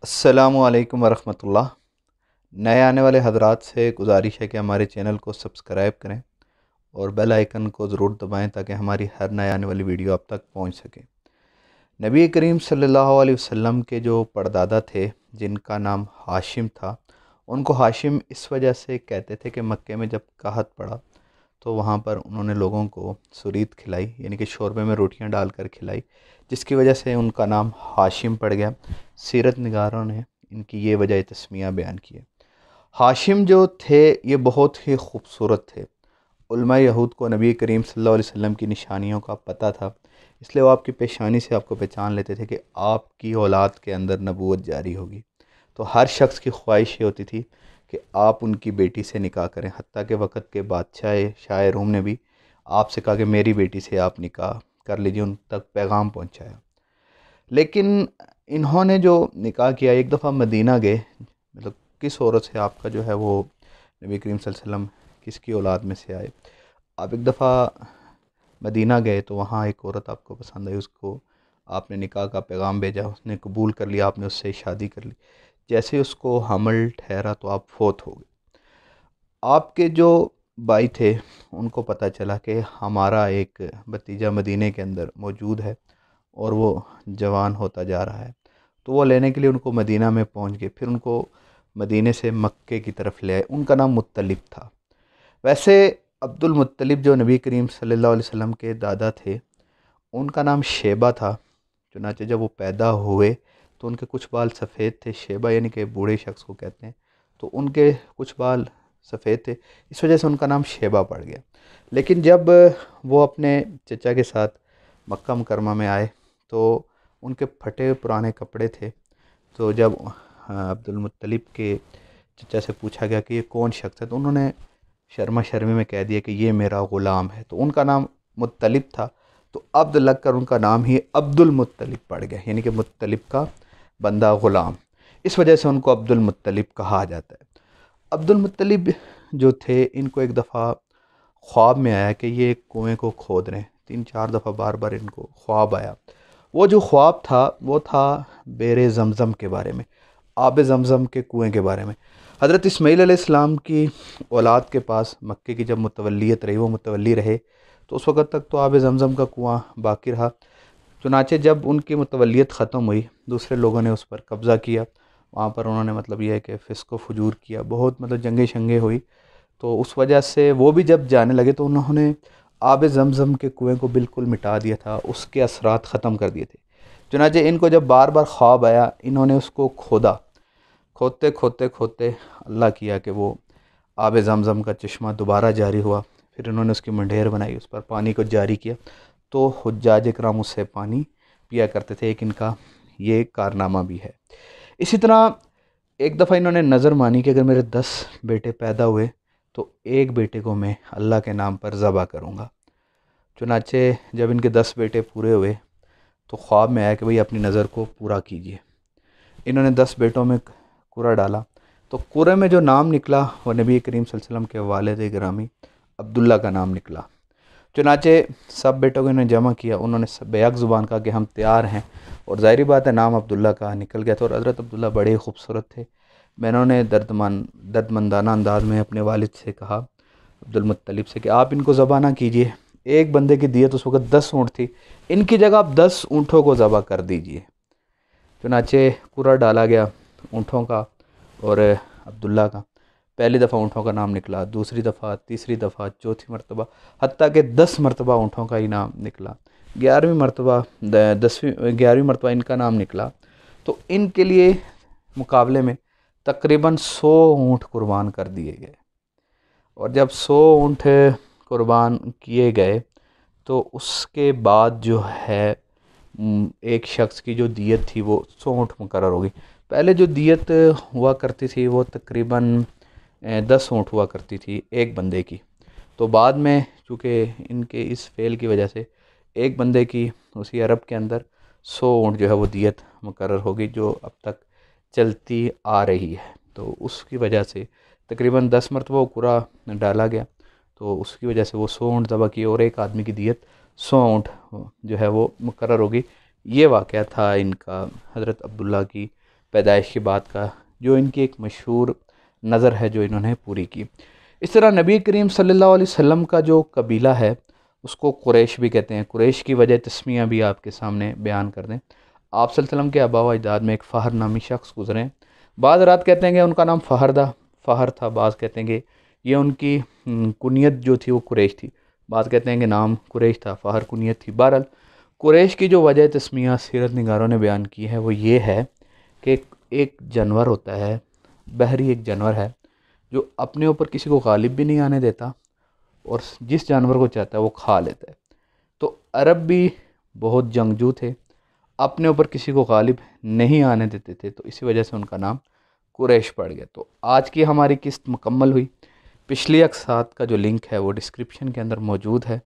अस्सलामुअलैकुम वरहमतुल्लाह। नए आने वाले हजरात से गुजारिश है कि हमारे चैनल को सब्सक्राइब करें और बेल आइकन को ज़रूर दबाएं ताकि हमारी हर नए आने वाली वीडियो आप तक पहुंच सके। नबी करीम सल्लल्लाहु अलैहि वसल्लम के जो परदादा थे जिनका नाम हाशिम था, उनको हाशिम इस वजह से कहते थे कि मक्के में जब कहत पड़ा तो वहाँ पर उन्होंने लोगों को सुरीत खिलाई, यानी कि शोरबे में रोटियां डालकर खिलाई, जिसकी वजह से उनका नाम हाशिम पड़ गया। सीरत निगारों ने इनकी ये वजह तस्मिया बयान की है। हाशिम जो थे ये बहुत ही खूबसूरत थे। उलमा यहूद को नबी करीम सल्लल्लाहु अलैहि वसल्लम की निशानियों का पता था, इसलिए वो आपकी पेशानी से आपको पहचान लेते थे कि आपकी औलाद के अंदर नबूवत जारी होगी। तो हर शख्स की ख्वाहिश ये होती थी कि आप उनकी बेटी से निकाह करें। हत्ता के वक़्त के बादशाह शाह रूम ने भी आपसे कहा कि मेरी बेटी से आप निकाह कर लीजिए, उन तक पैगाम पहुंचाया। लेकिन इन्होंने जो निकाह किया, एक दफ़ा मदीना गए, मतलब किस औरत से आपका जो है वो नबी करीम सल्लल्लाहु अलैहि वसल्लम किसकी औलाद में से आए। आप एक दफ़ा मदीना गए तो वहाँ एक औरत आपको पसंद आई, उसको आपने निकाह का पैगाम भेजा, उसने कबूल कर लिया, आपने उससे शादी कर ली। जैसे उसको हमल ठहरा तो आप फोत हो गए। आपके जो भाई थे उनको पता चला कि हमारा एक भतीजा मदीने के अंदर मौजूद है और वो जवान होता जा रहा है, तो वो लेने के लिए उनको मदीना में पहुंच गए। फिर उनको मदीने से मक्के की तरफ ले आए। उनका नाम मुत्तलिब था। वैसे अब्दुल मुत्तलिब जो नबी करीम सल्लल्लाहु अलैहि वसल्लम के दादा थे, उनका नाम शेबा था। चुनांचे जब वो पैदा हुए तो उनके कुछ बाल सफ़ेद थे। शेबा यानी कि बूढ़े शख्स को कहते हैं, तो उनके कुछ बाल सफ़ेद थे, इस वजह से उनका नाम शेबा पड़ गया। लेकिन जब वो अपने चचा के साथ मक्का मुकरमा में आए तो उनके फटे पुराने कपड़े थे। तो जब अब्दुल मुत्तलिब के चचा से पूछा गया कि ये कौन शख्स है, तो उन्होंने शर्मा शर्मी में कह दिया कि ये मेरा ग़ुलाम है। तो उनका नाम मुत्तलिब था, तो अब्द लग कर उनका नाम ही अब्दुल मुत्तलिब पड़ गया, यानी कि मुत्तलिब का बंदा ग़ुलाम। इस वजह से उनको अब्दुल मुत्तलिब कहा जाता है। अब्दुल मुत्तलिब जो थे, इनको एक दफ़ा ख्वाब में आया कि ये एक कुएँ को खोद रहे हैं। 3-4 दफ़ा बार बार इनको ख्वाब आया। वो जो ख्वाब था वो था बेरे ज़मज़म के बारे में, आब ज़मज़म के कुएँ के बारे में। हज़रत इसमाइल अलैहिस्सलाम की औलाद के पास मक्के की जब मुतवल्लियत रही, वो मुतवल्ली रहे, तो उस वक़्त तक तो आब ज़मज़म का कुआँ बाकी रहा। चुनांचे जब उनकी मुतवल्लियत ख़त्म हुई, दूसरे लोगों ने उस पर कब्ज़ा किया। वहाँ पर उन्होंने मतलब यह है कि फ़िस्क़ व फ़ुजूर किया, बहुत मतलब जंगे शंगे हुई। तो उस वजह से वो भी जब जाने लगे तो उन्होंने आब ज़मज़म के कुएँ को बिल्कुल मिटा दिया था, उसके असरात ख़त्म कर दिए थे। चुनांचे इनको जब बार बार ख्वाब आया, इन्होंने उसको खोदा। खोदते खोदते खोदते अल्लाह किया कि वो आब ज़मज़म का चश्मा दोबारा जारी हुआ। फिर इन्होंने उसकी मंडेर बनाई, उस पर पानी को जारी किया, तो हुज्जाज इकराम उससे पानी पिया करते थे। एक इनका ये कारनामा भी है। इसी तरह एक दफ़ा इन्होंने नज़र मानी कि अगर मेरे 10 बेटे पैदा हुए तो एक बेटे को मैं अल्लाह के नाम पर ज़बह करूँगा। चुनांचे जब इनके 10 बेटे पूरे हुए तो ख्वाब में आया कि भाई अपनी नज़र को पूरा कीजिए। इन्होंने 10 बेटों में कुरा डाला, तो कुरे में जो नाम निकला वो नबी करीम सल्लल्लाहु अलैहि वसल्लम के वालिद गिरामी अब्दुल्ला का नाम निकला। चुनांचे सब बेटों को इन्होंने जमा किया, उन्होंने सब बेहक ज़ुबान कहा कि हम तैयार हैं, और ज़ाहिर बात है नाम अब्दुल्ला का निकल गया था। और हज़रत अब्दुल्ला बड़े खूबसूरत थे। मैंने उन्हें दर्दमंदाना अंदाज में अपने वालिद से कहा, अब्दुल मुत्तलिब से, कि आप इनको ज़बह ना कीजिए। एक बंदे की दियत उस वक़्त 10 ऊँट थी, इनकी जगह आप 10 ऊँटों को ज़बह कर दीजिए। चुनांचे कुरा डाला गया ऊँटों का और अब्दुल्ला का। पहली दफ़ा ऊँटों का नाम निकला, दूसरी दफ़ा, तीसरी दफ़ा, चौथी मरतबा, हत्ता कि 10 मरतबा ऊँटों का ही नाम निकला। 11वीं मरतबा इनका नाम निकला। तो इनके लिए मुकाबले में तकरीबन 100 ऊँट कुर्बान कर दिए गए। और जब 100 ऊँट कुर्बान किए गए तो उसके बाद जो है एक शख्स की जो दियत थी वो 100 ऊँट मुकर्रर हो गई। पहले जो दियत हुआ करती थी वो तकरीबन 10 ऊँट हुआ करती थी एक बंदे की। तो बाद में चूँकि इनके इस फ़ेल की वजह से एक बंदे की उसी अरब के अंदर 100 ऊँट जो है वो दियत मुकर्रर हो गई, जो अब तक चलती आ रही है। तो उसकी वजह से तकरीबन 10 मरतबा वो कुरा डाला गया, तो उसकी वजह से वो 100 ऊँट ज़बह की और एक आदमी की दियत 100 ऊँट जो है वो मुकर्रर हो गई। ये वाक़या था इनका हज़रत अब्दुल्ला की पैदाइश की बात का, जो इनकी एक मशहूर नज़र है जो इन्होंने पूरी की। इस तरह नबी करीम सल्लल्लाहु अलैहि वसल्लम का जो कबीला है उसको कुरैश भी कहते हैं। कुरैश की वजह तस्मिया भी आपके सामने बयान कर दें। आप सल्लल्लाहु अलैहि वसल्लम के आबा व अजदाद में एक फ़हर नामी शख्स गुज़रे। बाद रात कहते हैं कि उनका नाम फ़हर था, बाज़ कहते हैं कि ये उनकी कुनियत जो थी वो कुरैश थी, बाज़ कहते हैं कि नाम कुरैश था, फ़हर कुनियत थी। बहरहाल कुरैश की जो वजह तस्मिया सीरत निगारों ने बयान की है वो ये है कि एक जानवर होता है, बहरी एक जानवर है जो अपने ऊपर किसी को गालिब भी नहीं आने देता और जिस जानवर को चाहता है वो खा लेता है। तो अरब भी बहुत जंगजू थे, अपने ऊपर किसी को गालिब नहीं आने देते थे, तो इसी वजह से उनका नाम कुरैश पड़ गया। तो आज की हमारी किस्त मुकम्मल हुई। पिछली अक़सात का जो लिंक है वो डिस्क्रिप्शन के अंदर मौजूद है,